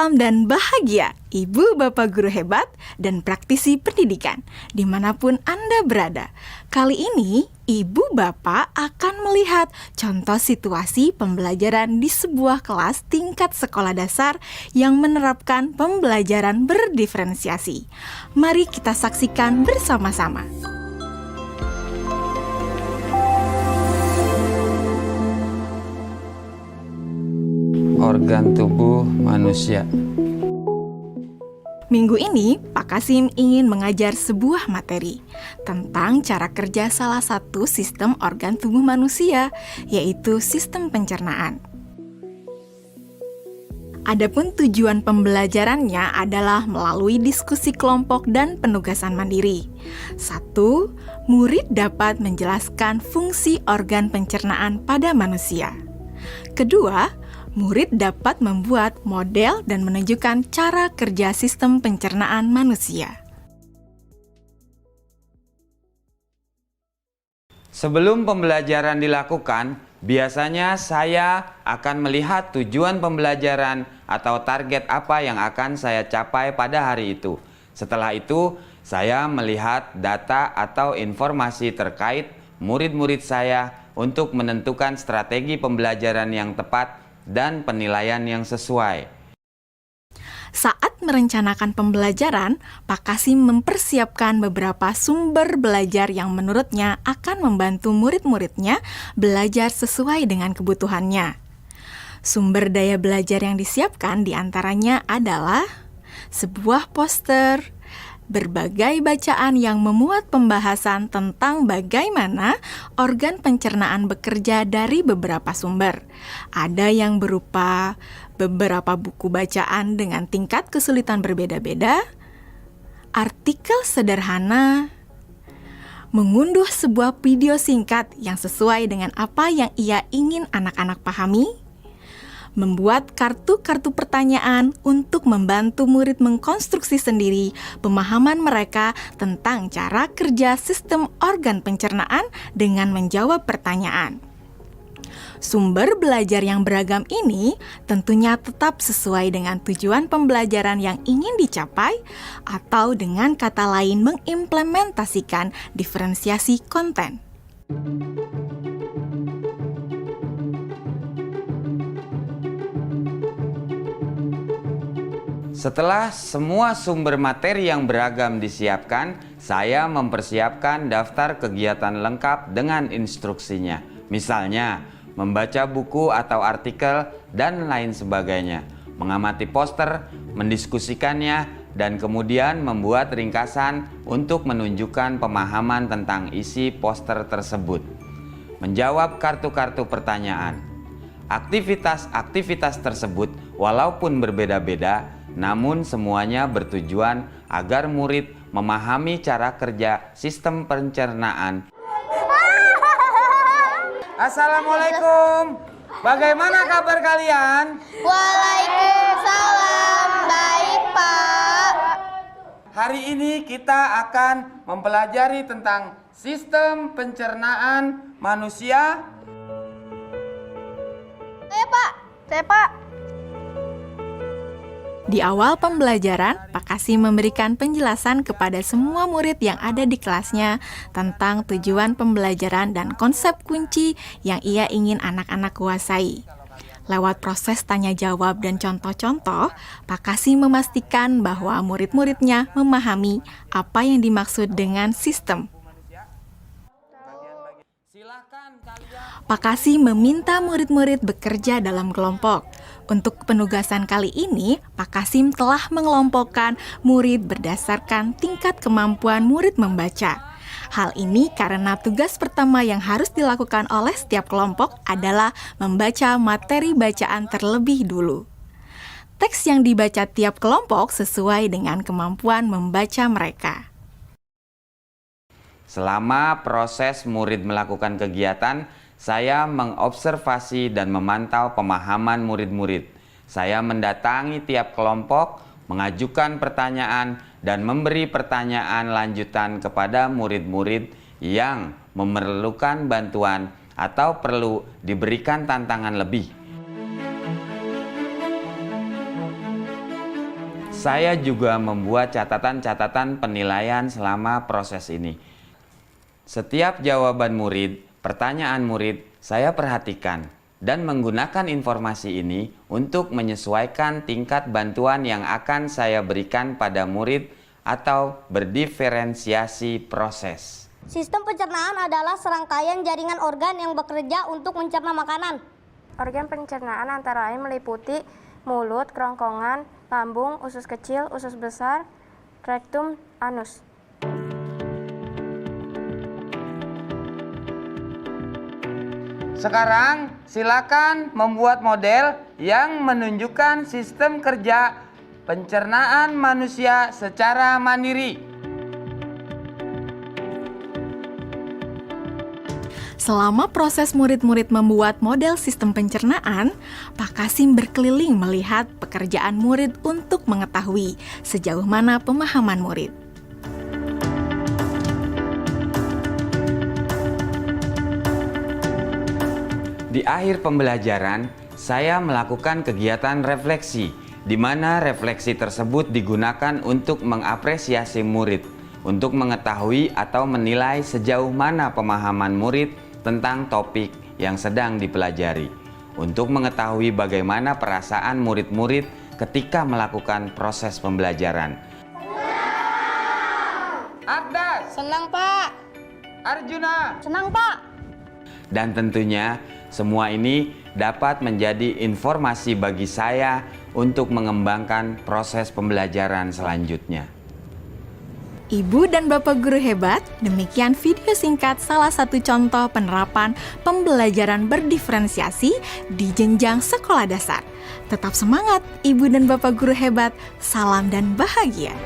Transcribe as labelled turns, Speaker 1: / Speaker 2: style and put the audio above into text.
Speaker 1: Salam dan bahagia, Ibu Bapak Guru hebat dan praktisi pendidikan, dimanapun Anda berada. Kali ini, Ibu Bapak akan melihat contoh situasi pembelajaran di sebuah kelas tingkat sekolah dasar yang menerapkan pembelajaran berdiferensiasi. Mari kita saksikan bersama-sama.
Speaker 2: Organ tubuh manusia.
Speaker 1: Minggu ini, Pak Kasim ingin mengajar sebuah materi tentang cara kerja salah satu sistem organ tubuh manusia, yaitu sistem pencernaan. Adapun tujuan pembelajarannya adalah melalui diskusi kelompok dan penugasan mandiri. 1. Murid dapat menjelaskan fungsi organ pencernaan pada manusia. Kedua, murid dapat membuat model dan menunjukkan cara kerja sistem pencernaan manusia.
Speaker 2: Sebelum pembelajaran dilakukan, biasanya saya akan melihat tujuan pembelajaran atau target apa yang akan saya capai pada hari itu. Setelah itu, saya melihat data atau informasi terkait murid-murid saya untuk menentukan strategi pembelajaran yang tepat dan penilaian yang sesuai.
Speaker 1: Saat merencanakan pembelajaran, Pak Kasim mempersiapkan beberapa sumber belajar yang menurutnya akan membantu murid-muridnya belajar sesuai dengan kebutuhannya. Sumber daya belajar yang disiapkan diantaranya adalah sebuah poster, berbagai bacaan yang memuat pembahasan tentang bagaimana organ pencernaan bekerja dari beberapa sumber. Ada yang berupa beberapa buku bacaan dengan tingkat kesulitan berbeda-beda, artikel sederhana, mengunduh sebuah video singkat yang sesuai dengan apa yang ia ingin anak-anak pahami, membuat kartu-kartu pertanyaan untuk membantu murid mengkonstruksi sendiri pemahaman mereka tentang cara kerja sistem organ pencernaan dengan menjawab pertanyaan. Sumber belajar yang beragam ini tentunya tetap sesuai dengan tujuan pembelajaran yang ingin dicapai, atau dengan kata lain mengimplementasikan diferensiasi konten.
Speaker 2: Setelah semua sumber materi yang beragam disiapkan, saya mempersiapkan daftar kegiatan lengkap dengan instruksinya. Misalnya, membaca buku atau artikel dan lain sebagainya, mengamati poster, mendiskusikannya, dan kemudian membuat ringkasan untuk menunjukkan pemahaman tentang isi poster tersebut. Menjawab kartu-kartu pertanyaan. Aktivitas-aktivitas tersebut walaupun berbeda-beda, namun semuanya bertujuan agar murid memahami cara kerja sistem pencernaan. Assalamualaikum. Bagaimana kabar kalian?
Speaker 3: Waalaikumsalam. Baik, Pak.
Speaker 2: Hari ini kita akan mempelajari tentang sistem pencernaan manusia.
Speaker 3: Saya, Pak.
Speaker 1: Di awal pembelajaran, Pak Kasim memberikan penjelasan kepada semua murid yang ada di kelasnya tentang tujuan pembelajaran dan konsep kunci yang ia ingin anak-anak kuasai. Lewat proses tanya jawab dan contoh-contoh, Pak Kasim memastikan bahwa murid-muridnya memahami apa yang dimaksud dengan sistem. Pak Kasim meminta murid-murid bekerja dalam kelompok. Untuk penugasan kali ini, Pak Kasim telah mengelompokkan murid berdasarkan tingkat kemampuan murid membaca. Hal ini karena tugas pertama yang harus dilakukan oleh setiap kelompok adalah membaca materi bacaan terlebih dulu. Teks yang dibaca tiap kelompok sesuai dengan kemampuan membaca mereka.
Speaker 2: Selama proses murid melakukan kegiatan, saya mengobservasi dan memantau pemahaman murid-murid. Saya mendatangi tiap kelompok, mengajukan pertanyaan, dan memberi pertanyaan lanjutan kepada murid-murid yang memerlukan bantuan atau perlu diberikan tantangan lebih. Saya juga membuat catatan-catatan penilaian selama proses ini. Setiap jawaban murid, pertanyaan murid, saya perhatikan dan menggunakan informasi ini untuk menyesuaikan tingkat bantuan yang akan saya berikan pada murid atau berdiferensiasi proses.
Speaker 3: Sistem pencernaan adalah serangkaian jaringan organ yang bekerja untuk mencerna makanan.
Speaker 4: Organ pencernaan antara lain meliputi mulut, kerongkongan, lambung, usus kecil, usus besar, rektum, anus.
Speaker 2: Sekarang silakan membuat model yang menunjukkan sistem kerja pencernaan manusia secara mandiri.
Speaker 1: Selama proses murid-murid membuat model sistem pencernaan, Pak Kasim berkeliling melihat pekerjaan murid untuk mengetahui sejauh mana pemahaman murid.
Speaker 2: Di akhir pembelajaran, saya melakukan kegiatan refleksi, di mana refleksi tersebut digunakan untuk mengapresiasi murid, untuk mengetahui atau menilai sejauh mana pemahaman murid tentang topik yang sedang dipelajari, untuk mengetahui bagaimana perasaan murid-murid ketika melakukan proses pembelajaran. Ardas,
Speaker 3: Senang, Pak.
Speaker 2: Arjuna,
Speaker 3: Senang, Pak.
Speaker 2: dan tentunya semua ini dapat menjadi informasi bagi saya untuk mengembangkan proses pembelajaran selanjutnya.
Speaker 1: Ibu dan Bapak guru hebat, demikian video singkat salah satu contoh penerapan pembelajaran berdiferensiasi di jenjang sekolah dasar. Tetap semangat, Ibu dan Bapak guru hebat. Salam dan bahagia.